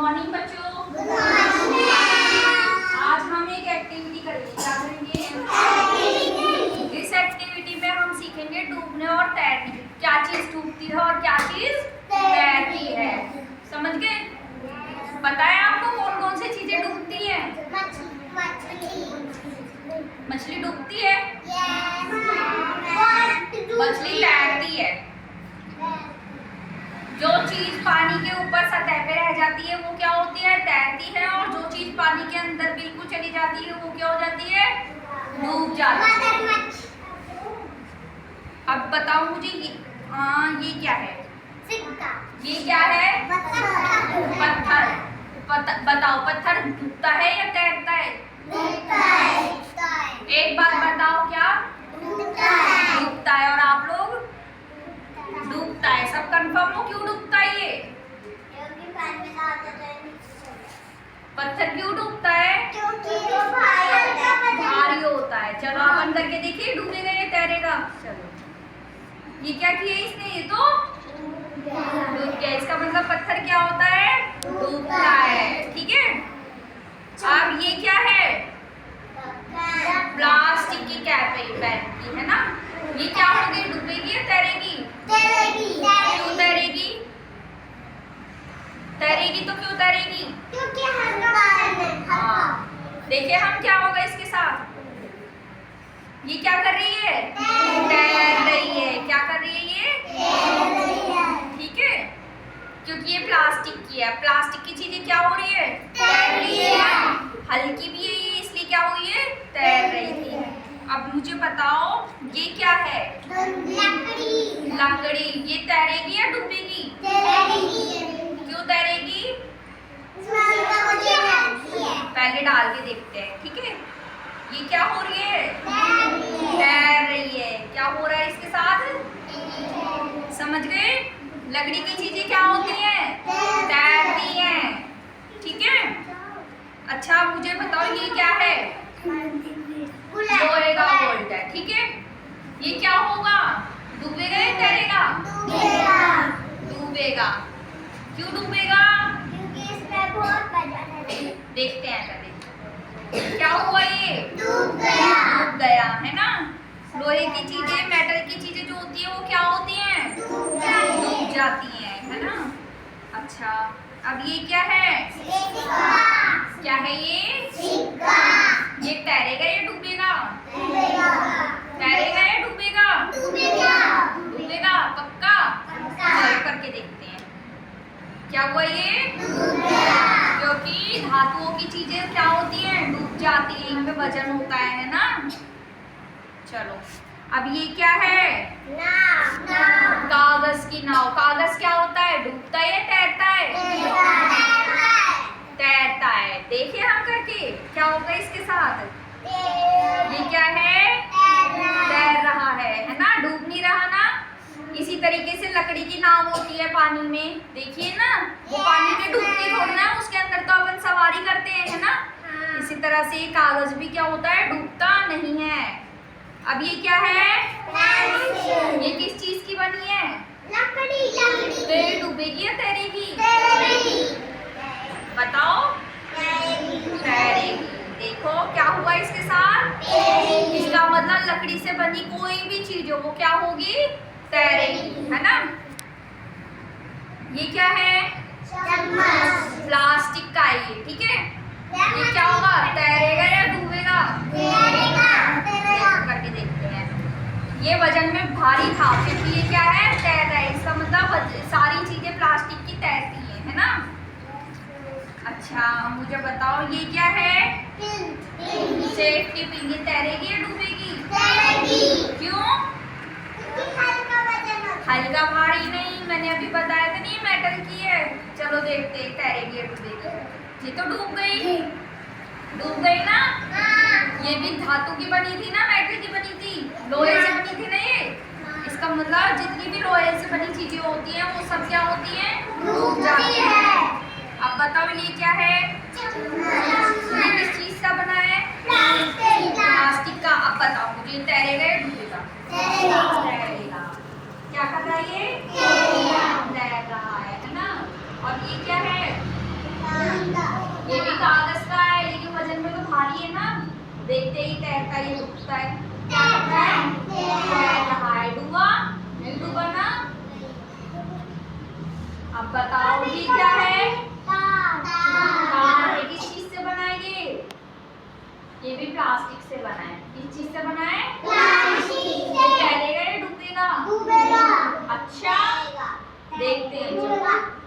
Morning बच्चों। आज हम एक एक्टिविटी करेंगे। क्या करेंगे? इस एक्टिविटी में हम सीखेंगे डूबने और तैरने। क्या चीज डूबती है और क्या चीज तैरती है, समझ गए? पता है आपको कौन कौन सी चीजें डूबती है? मछली डूबती है, मछली तैरती है। जो चीज पानी के ऊपर सतह पे रह जाती है वो क्या होती है? तैरती है। और जो चीज पानी के अंदर बिल्कुल चली जाती है वो क्या हो जाती है? डूब जाती है। अब बताओ मुझे ये क्या है? ये क्या है? पत्थर। बताओ पत्थर डूबता है या तैरता है? एक बात बताओ, क्या डूबता है? और आप लोग? डूबता है। सब कंफर्म हो? क्यों डूबता है ये? पत्थर क्यों डूबता है? भारी होता है। चलो आप अंदर के देखिए, डूबेगा या तैरेगा? चलो, ये क्या किया इसने? ये तो डूब गया। इसका मतलब पत्थर क्या होता है? डूबता है। ठीक है। अब ये क्या है? प्लास्टिक की कैप है ना? ये क्या होगी? डूबेगी या तैरेगी? क्यों तैरेगी? तैरेगी तो क्यों तैरेगी? क्योंकि हल्का। देखिए हम क्या होगा इसके साथ? ये क्या कर रही है? तैर रही है। क्या कर रही है ये? ठीक है, क्योंकि ये प्लास्टिक की है। प्लास्टिक की चीजें क्या हो रही है? तैर रही है। हल्की भी है ये, इसलिए क्या हुई है? तैर रही थी। अब मुझे बताओ ये क्या है? लकड़ी। ये तैरेगी या डूबेगी? क्यों तैरेगी? पहले डाल के देखते हैं। ठीक है, ये क्या हो रही है? तैर रही है। क्या हो रहा है इसके साथ? समझ गए? लकड़ी की चीजें क्या होती हैं? तैरती हैं। ठीक है। अच्छा मुझे बताओ ये क्या है? लोहे का बोल्ट है। ठीक है, ये क्या होगा? डूबेगा या तैरेगा? डूबेगा। क्यों डूबेगा? देखते हैं पहले क्या हुआ। ये डूब गया है ना? लोहे की चीजें, मेटल की चीजें जो होती है वो क्या होती हैं? डूब जाती हैं, है ना? अच्छा, अब ये क्या है? क्या है ये? ये तैरेगा या डूबेगा? तैरेगा या डूबेगा? डूबेगा पक्का? चलो करके देखते हैं। क्या हुआ ये? क्योंकि धातुओं की चीजें क्या होती हैं? डूब जाती हैं। इनमें वजन होता है ना? चलो, अब ये क्या है? कागज की नाव। कागज क्या होता है? डूबता है या तैरता है? तैरता है। देखिए हम करके क्या होगा इसके साथ? ये क्या है? तैर रहा है ना? डूब नहीं रहा ना? इसी तरीके से लकड़ी की नाव होती है पानी में, देखिए ना, वो पानी में डूबती थोड़ी ना, उसके अंदर तो अपन सवारी करते हैं, है ना? इसी तरह से कागज भी क्या होता है? डूबता नहीं है। अब ये क्या है? ये किस चीज की बनी है? लकड़ी। तो ये डूबेगी या तैरेगी? बताओ। तैरेगी। देखो क्या हुआ इसके साथ? इसका मतलब लकड़ी से बनी कोई भी चीज हो वो क्या होगी? तैरेगी, है ना? ये क्या है? प्लास्टिक का है ये। ठीक है, ये क्या होगा? तैरेगा या डूबेगा? करके देखते हैं। ये वजन में भारी था क्योंकि ये क्या है? तैर रहा है। इसका मतलब सारी चीजें प्लास्टिक की तैरती हैं, है ना? अच्छा मुझे बताओ ये क्या है? Safety pin. ये तैरेगी या डूबेगी? क्यों? हल्का भारी नहीं, मैंने अभी बताया था नहीं, मेटल की है। चलो देखते हैं तैरेगी या डूबेगी। ये तो डूब गई ना? ये भी धातु की बनी थी ना? मेटल की बनी थी, लोहे से बनी थी ना ये? इसका मतलब जितनी भी लोहे से बनी चीजें होती हैं वो सब क्या होती हैं? डूब जाती हैं। अब बताओ ये क्या है? ये किस चीज का बना है? प्लास्टिक का। अब बताओ मुझे तैरेगा या डूबेगा? तैरेगा। क्या कर रहा है ये? तैर रहा है ना? और ये क्या है? देखते ही तैरता ये डूबता है। क्या करता है? तैर रहा है। डूबा? नहीं डूबा ना। अब बताओ ये क्या है? तार है। किस चीज से बनाए ये भी प्लास्टिक से बना है। किस चीज से बना है? तैरेगा या डूबेगा? अच्छा देखते हैं।